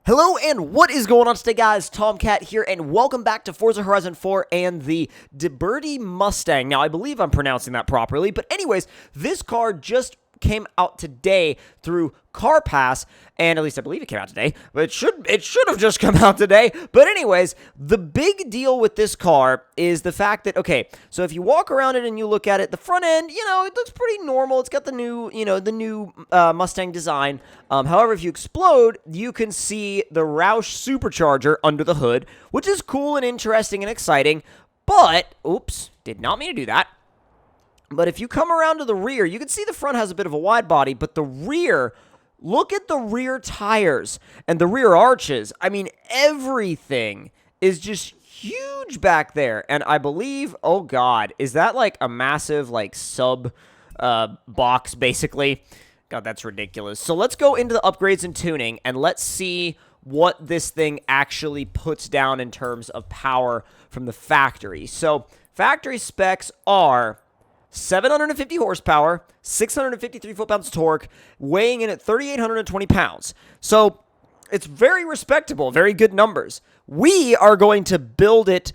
Hello and what is going on today, guys? Tomcat here and welcome back to Forza Horizon 4 and the Deberti Mustang. Now, I believe I'm pronouncing that properly, but anyways, this car just came out today through Car Pass, and at least I believe it came out today, but it should have just come out today. But anyways, the big deal with this car is the fact that, okay, so if you walk around it and you look at it, the front end, it looks pretty normal. It's got the new, Mustang design. However, if you explode, you can see the Roush supercharger under the hood, which is cool and interesting and exciting. But, oops, did not mean to do that. But if you come around to the rear, you can see the front has a bit of a wide body, but the rear, look at the rear tires and the rear arches. I mean, everything is just huge back there. And I believe, oh God, is that like a massive like sub box basically? God, that's ridiculous. So let's go into the upgrades and tuning and let's see what this thing actually puts down in terms of power from the factory. So factory specs are 750 horsepower, 653 foot-pounds of torque, weighing in at 3,820 pounds. So it's very respectable, very good numbers. We are going to build it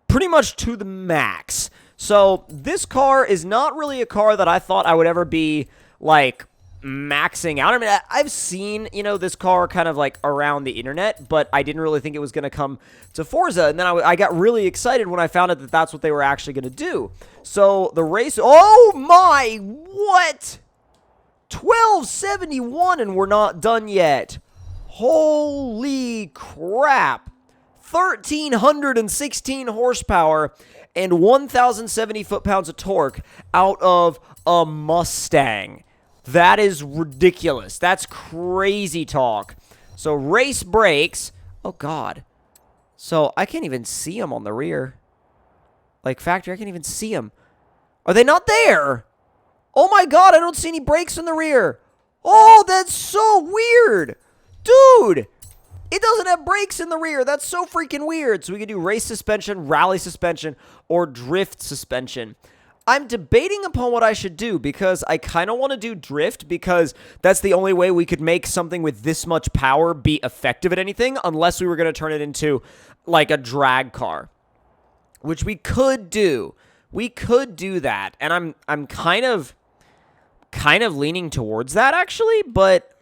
pretty much to the max. So this car is not really a car that I thought I would ever be, like, maxing out. I mean, I've seen, this car kind of, like, around the internet, but I didn't really think it was going to come to Forza. And then I got really excited when I found out that that's what they were actually going to do. So the race, oh my, what? 1271 and we're not done yet. Holy crap. 1,316 horsepower and 1,070 foot-pounds of torque out of a Mustang. That is ridiculous. That's crazy talk. So race brakes. Oh, God. So I can't even see them on the rear. Like factory, I can't even see them. Are they not there? Oh, my God. I don't see any brakes in the rear. Oh, that's so weird. Dude. It doesn't have brakes in the rear. That's so freaking weird. So we can do race suspension, rally suspension, or drift suspension. I'm debating upon what I should do because I kind of want to do drift because that's the only way we could make something with this much power be effective at anything unless we were going to turn it into like a drag car, which we could do. We could do that, and I'm kind of leaning towards that actually, but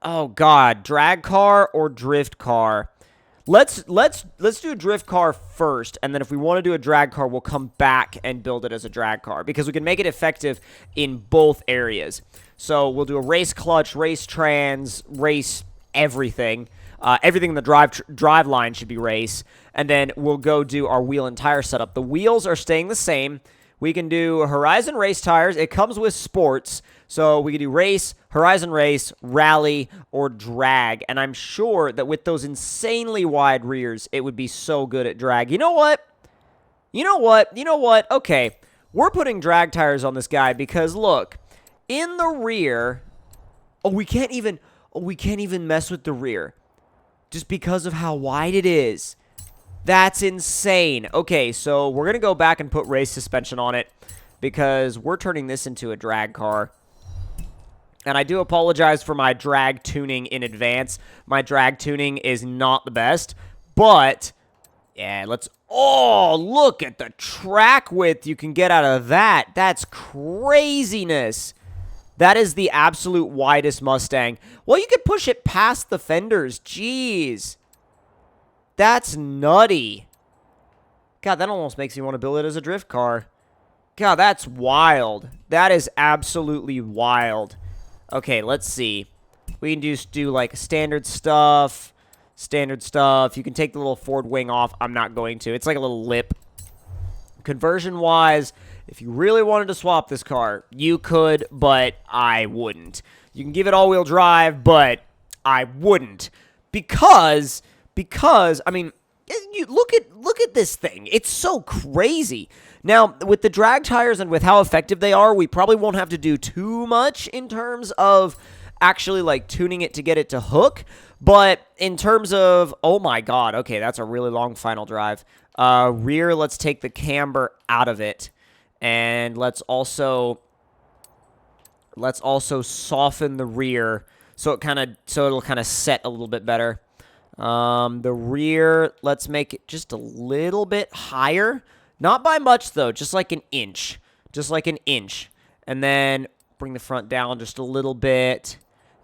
oh God, drag car or drift car? Let's do a drift car first, and then if we want to do a drag car, we'll come back and build it as a drag car because we can make it effective in both areas. So we'll do a race clutch, race trans, race everything. Everything in the drive line should be race, and then we'll go do our wheel and tire setup. The wheels are staying the same. We can do Horizon race tires. It comes with sports, so we can do race, Horizon race, rally, or drag. And I'm sure that with those insanely wide rears, it would be so good at drag. You know what? Okay, we're putting drag tires on this guy because look, in the rear, we can't even mess with the rear just because of how wide it is. That's insane. Okay, so we're going to go back and put race suspension on it because we're turning this into a drag car. And I do apologize for my drag tuning in advance. My drag tuning is not the best, but yeah, oh, look at the track width you can get out of that. That's craziness. That is the absolute widest Mustang. Well, you could push it past the fenders. Jeez. That's nutty. God, that almost makes me want to build it as a drift car. God, that's wild. That is absolutely wild. Okay, let's see. We can just do like standard stuff. Standard stuff. You can take the little Ford wing off. I'm not going to. It's like a little lip. Conversion-wise, if you really wanted to swap this car, you could, but I wouldn't. You can give it all-wheel drive, but I wouldn't. Because I mean, you look at this thing. It's so crazy. Now, with the drag tires and with how effective they are, we probably won't have to do too much in terms of actually like tuning it to get it to hook. But in terms of, oh my God, okay, that's a really long final drive. Rear, let's take the camber out of it, and let's also soften the rear so it'll kind of set a little bit better. The rear, let's make it just a little bit higher. Not by much, though. Just like an inch. Just like an inch. And then bring the front down just a little bit.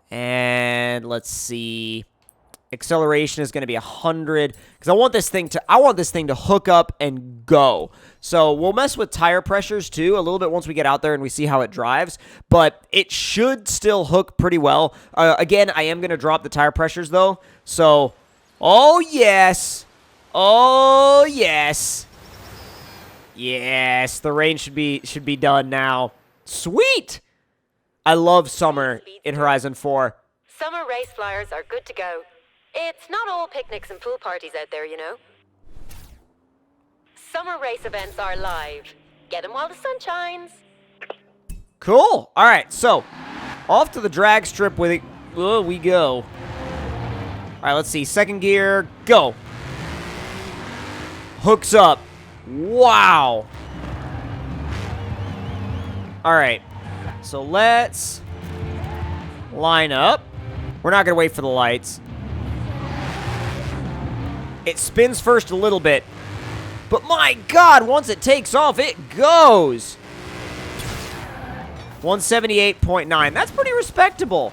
And let's see. Acceleration is going to be 100 because I want this thing to hook up and go. So we'll mess with tire pressures too a little bit once we get out there and we see how it drives, but it should still hook pretty well. Again, I am going to drop the tire pressures though. So, oh yes. Oh yes. Yes, the rain should be done now. Sweet. I love summer in Horizon 4. Summer race flyers are good to go. It's not all picnics and pool parties out there, you know. Summer race events are live. Get them while the sun shines. Cool. All right, so off to the drag strip with it. We go. All right, let's see. Second gear, go. Hooks up. Wow. All right, so let's line up. We're not going to wait for the lights. It spins first a little bit. But my God, once it takes off, it goes. 178.9. That's pretty respectable.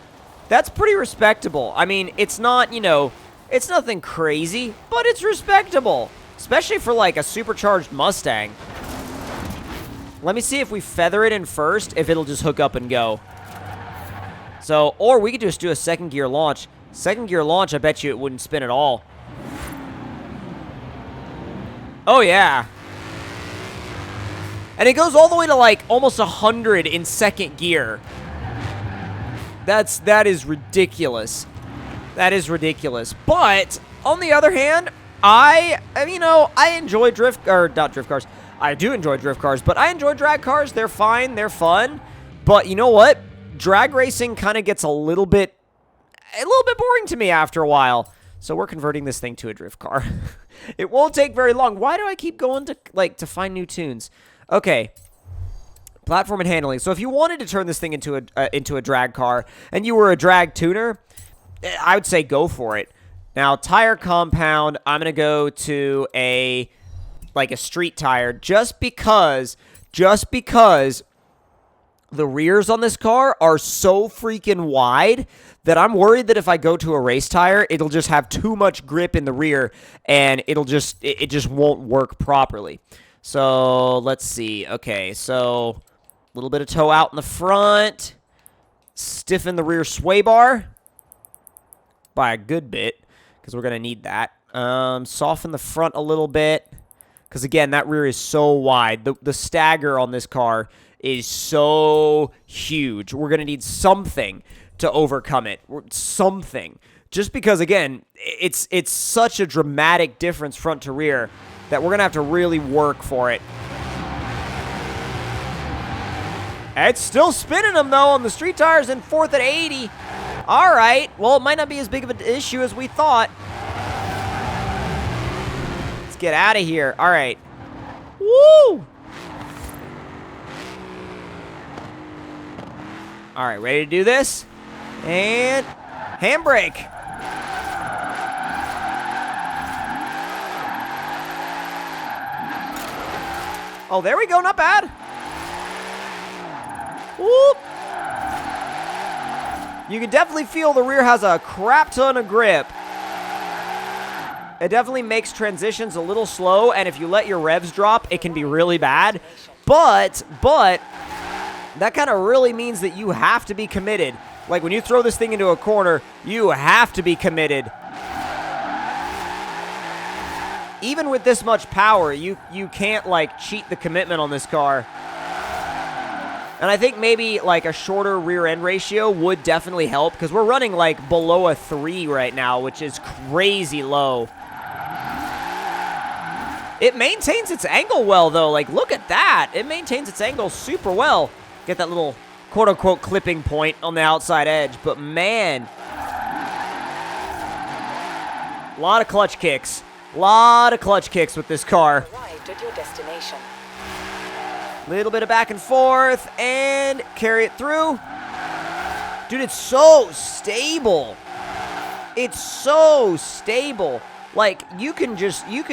That's pretty respectable. I mean, it's not, you know, it's nothing crazy, but it's respectable. Especially for, like, a supercharged Mustang. Let me see if we feather it in first, if it'll just hook up and go. So, or we could just do a second gear launch. Second gear launch, I bet you it wouldn't spin at all. Oh, yeah. And it goes all the way to, like, almost 100 in second gear. That is ridiculous. That is ridiculous. But, on the other hand, I enjoy not drift cars. I do enjoy drift cars, but I enjoy drag cars. They're fine. They're fun. But, you know what? Drag racing kind of gets a little bit boring to me after a while. So we're converting this thing to a drift car. It won't take very long. Why do I keep going to find new tunes? Okay. Platform and handling. So if you wanted to turn this thing into a drag car and you were a drag tuner, I would say go for it. Now, tire compound, I'm going to go to a street tire just because the rears on this car are so freaking wide that I'm worried that if I go to a race tire, it'll just have too much grip in the rear and it just won't work properly. So, let's see. Okay, so a little bit of toe out in the front. Stiffen the rear sway bar by a good bit because we're going to need that. Soften the front a little bit because, again, that rear is so wide. The stagger on this car is so huge. We're going to need something to overcome it. Something. Just because, again, it's such a dramatic difference front to rear that we're going to have to really work for it. It's still spinning them, though, on the street tires in fourth at 80. All right. Well, it might not be as big of an issue as we thought. Let's get out of here. All right. Woo! All right, ready to do this? And handbrake. Oh, there we go. Not bad. Whoop. You can definitely feel the rear has a crap ton of grip. It definitely makes transitions a little slow, and if you let your revs drop, it can be really bad. But that kind of really means that you have to be committed. Like, when you throw this thing into a corner, you have to be committed. Even with this much power, you can't, like, cheat the commitment on this car. And I think maybe, like, a shorter rear-end ratio would definitely help, because we're running, like, below a 3 right now, which is crazy low. It maintains its angle well, though. Like, look at that. It maintains its angle super well. Get that little quote-unquote clipping point on the outside edge. But, man, a lot of clutch kicks. A lot of clutch kicks with this car. Arrived at your destination. Little bit of back and forth, and carry it through. Dude, it's so stable. It's so stable. Like, you can basically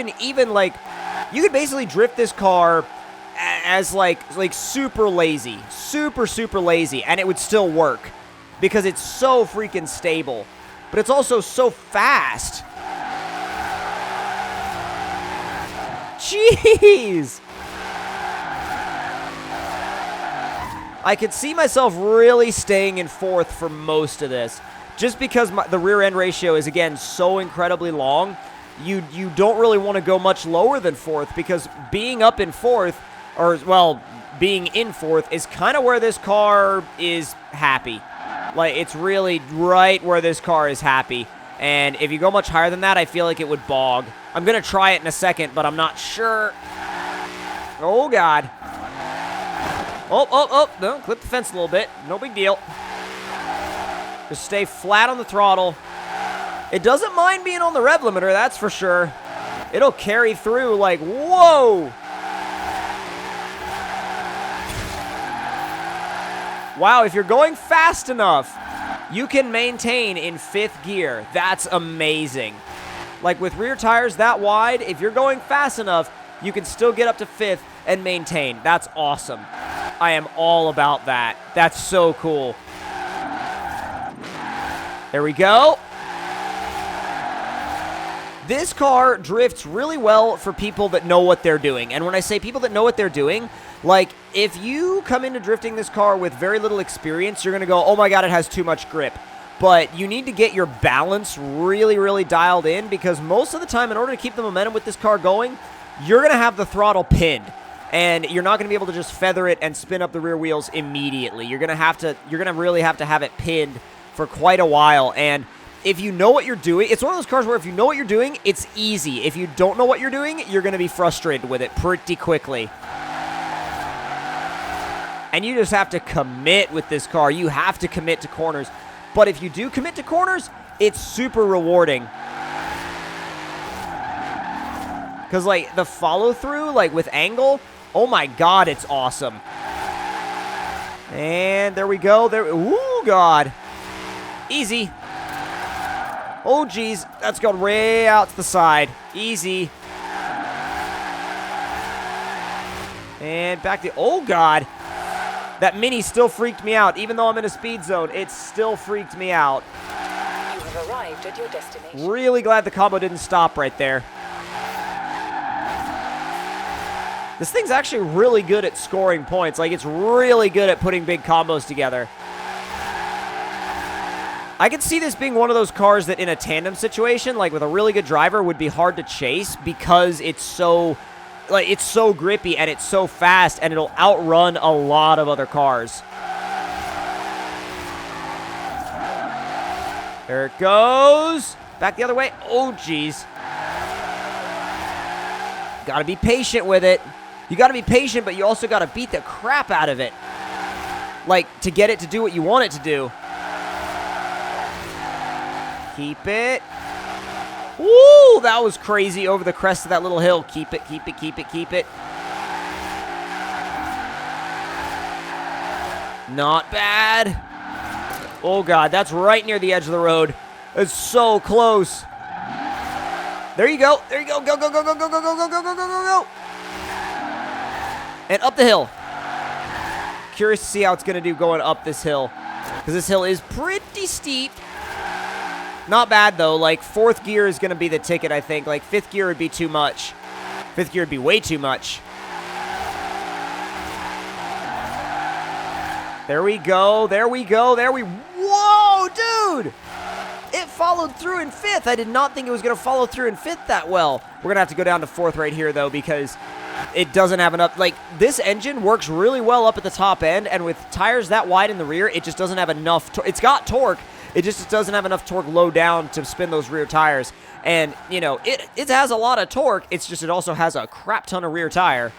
drift this car as, like super lazy. Super lazy, and it would still work. Because it's so freaking stable. But it's also so fast. Jeez! I could see myself really staying in fourth for most of this. Just because the rear end ratio is, again, so incredibly long, you don't really want to go much lower than fourth, because being up in fourth, or, well, being in fourth is kind of where this car is happy. Like, it's really right where this car is happy. And if you go much higher than that, I feel like it would bog. I'm going to try it in a second, but I'm not sure. Oh, God. Oh, no, clip the fence a little bit. No big deal. Just stay flat on the throttle. It doesn't mind being on the rev limiter, that's for sure. It'll carry through like, whoa! Wow, if you're going fast enough, you can maintain in 5th gear. That's amazing. Like, with rear tires that wide, if you're going fast enough, you can still get up to 5th and maintain. That's awesome. I am all about that. That's so cool. There we go. This car drifts really well for people that know what they're doing. And when I say people that know what they're doing, like, if you come into drifting this car with very little experience, you're going to go, oh my God, it has too much grip. But you need to get your balance really dialed in, because most of the time, in order to keep the momentum with this car going, you're going to have the throttle pinned. And you're not going to be able to just feather it and spin up the rear wheels immediately. You're going to really have to have it pinned for quite a while. And if you know what you're doing, it's one of those cars where if you know what you're doing, it's easy. If you don't know what you're doing, you're going to be frustrated with it pretty quickly. And you just have to commit with this car. You have to commit to corners. But if you do commit to corners, it's super rewarding. Because, like, the follow-through, like, with angle, oh my God, it's awesome. And there we go. Ooh, God. Easy. Oh, geez. That's going way out to the side. Easy. And back to... Oh, God. That Mini still freaked me out. Even though I'm in a speed zone, it still freaked me out. You have arrived at your destination. Really glad the combo didn't stop right there. This thing's actually really good at scoring points. Like, it's really good at putting big combos together. I could see this being one of those cars that in a tandem situation, like with a really good driver, would be hard to chase because it's so, like, it's so grippy and it's so fast, and it'll outrun a lot of other cars. There it goes. Back the other way. Oh, geez. Gotta be patient with it. You gotta be patient, but you also gotta beat the crap out of it. Like, to get it to do what you want it to do. Keep it. Woo! That was crazy over the crest of that little hill. Keep it, keep it, keep it, keep it. Not bad. Oh, God, that's right near the edge of the road. It's so close. There you go. There you go. Go, go, go, go, go, go, go, go, go, go, go, go. And up the hill. Curious to see how it's going to do going up this hill. Because this hill is pretty steep. Not bad, though. Like, 4th gear is going to be the ticket, I think. Like, 5th gear would be too much. 5th gear would be way too much. There we go. There we go. There we... Whoa, dude! It followed through in 5th. I did not think it was going to follow through in 5th that well. We're going to have to go down to 4th right here, though, because it doesn't have enough. Like, this engine works really well up at the top end, and with tires that wide in the rear, it just doesn't have enough. It's got torque. It just doesn't have enough torque low down to spin those rear tires. And, you know, it has a lot of torque. It's just it also has a crap ton of rear tire.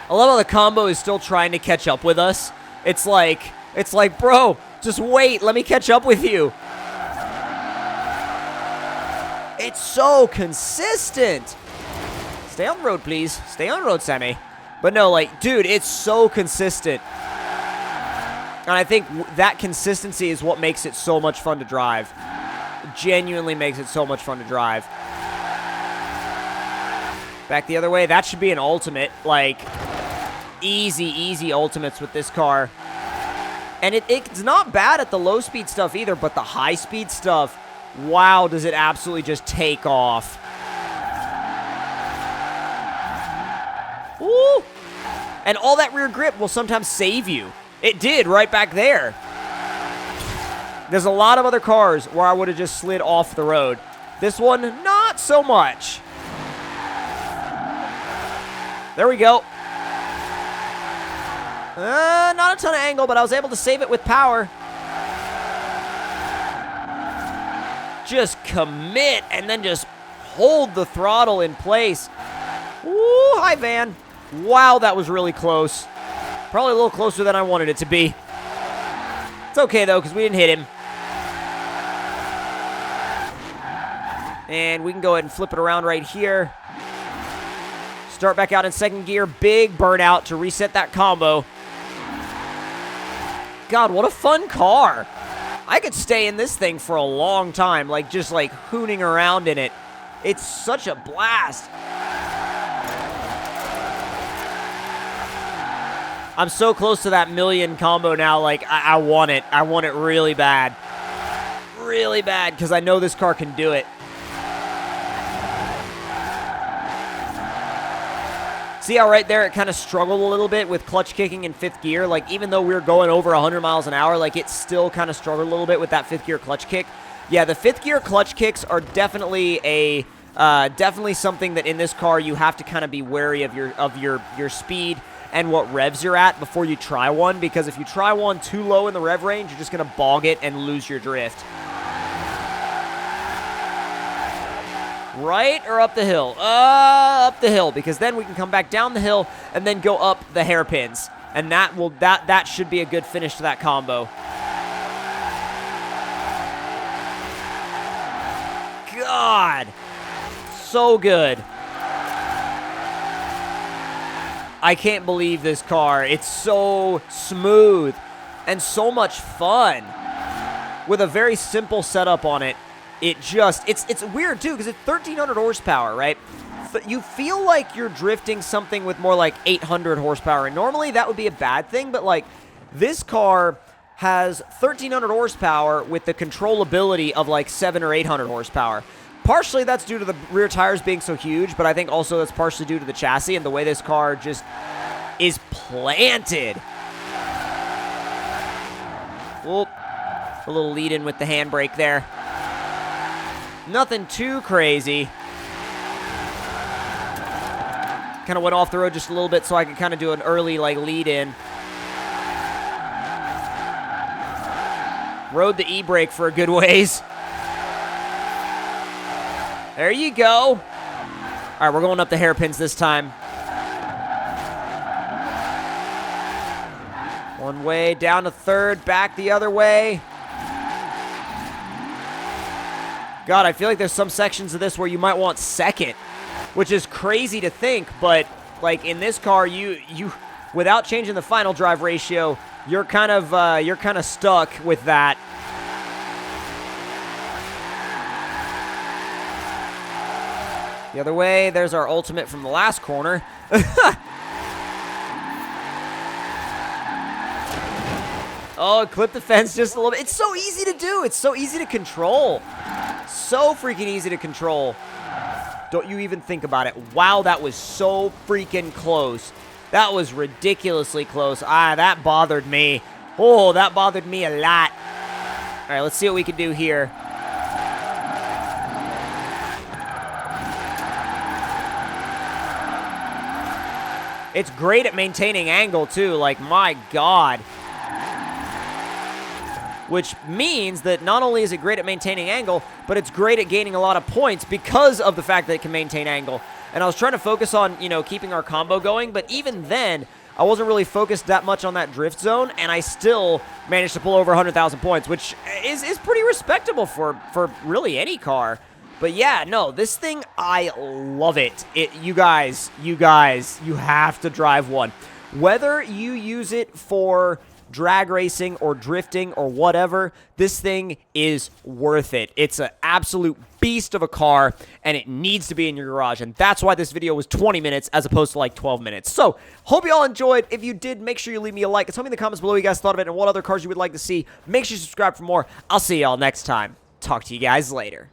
I love how the combo is still trying to catch up with us. It's like, bro, just wait. Let me catch up with you. It's so consistent. Stay on the road, please. Stay on the road, Sammy. But no, like, dude, it's so consistent. And I think that consistency is what makes it so much fun to drive. It genuinely makes it so much fun to drive. Back the other way. That should be an ultimate. Like, easy ultimates with this car. And it's not bad at the low-speed stuff either, but the high-speed stuff, wow, does it absolutely just take off. Woo! And all that rear grip will sometimes save you. It did right back there. There's a lot of other cars where I would have just slid off the road. This one, not so much. There we go. Not a ton of angle, but I was able to save it with power. Just commit and then just hold the throttle in place. Woo, hi, van. Wow, that was really close. Probably a little closer than I wanted it to be. It's okay, though, because we didn't hit him. And we can go ahead and flip it around right here. Start back out in second gear. Big burnout to reset that combo. God, what a fun car. I could stay in this thing for a long time, like just like hooning around in it. It's such a blast. I'm so close to that million combo now, like I want it. I want it really bad. Really bad, because I know this car can do it. See how right there it kind of struggled a little bit with clutch kicking in fifth gear? Like, even though we were going over 100 miles an hour, like, it still kind of struggled a little bit with that fifth gear clutch kick. Yeah, the fifth gear clutch kicks are definitely definitely something that in this car you have to kind of be wary of your speed and what revs you're at before you try one, because if you try one too low in the rev range, you're just going to bog it and lose your drift. Right or up the hill? Up the hill, because then we can come back down the hill and then go up the hairpins. And that should be a good finish to that combo. God. So good. I can't believe this car. It's so smooth and so much fun. With a very simple setup on it. It's weird, too, because it's 1,300 horsepower, right? You feel like you're drifting something with more like 800 horsepower, and normally that would be a bad thing, but, like, this car has 1,300 horsepower with the controllability of, like, 700 or 800 horsepower. Partially that's due to the rear tires being so huge, but I think also that's partially due to the chassis and the way this car just is planted. Whoop. A little lead-in with the handbrake there. Nothing too crazy. Kind of went off the road just a little bit so I could kind of do an early, like, lead-in. Rode the e-brake for a good ways. There you go. All right, we're going up the hairpins this time. One way, down to third, back the other way. God, I feel like there's some sections of this where you might want second, which is crazy to think, but like in this car, you without changing the final drive ratio, you're kind of stuck with that. The other way, there's our ultimate from the last corner. Oh, clip the fence just a little bit. It's so easy to do. It's so easy to control. So freaking easy to control. Don't you even think about it. Wow, that was so freaking close. That was ridiculously close. That bothered me. Oh, that bothered me a lot. All right, let's see what we can do here. It's great at maintaining angle, too. Like, my God. Which means that not only is it great at maintaining angle, but it's great at gaining a lot of points because of the fact that it can maintain angle. And I was trying to focus on, keeping our combo going, but even then, I wasn't really focused that much on that drift zone, and I still managed to pull over 100,000 points, which is pretty respectable for really any car. But yeah, no, this thing, I love it. You guys, you have to drive one. Whether you use it for drag racing or drifting or whatever, this thing is worth it. It's an absolute beast of a car, and it needs to be in your garage, and that's why this video was 20 minutes as opposed to like 12 minutes. So, hope you all enjoyed. If you did, make sure you leave me a like, and tell me in the comments below what you guys thought of it and what other cars you would like to see. Make sure you subscribe for more. I'll see y'all next time. Talk to you guys later.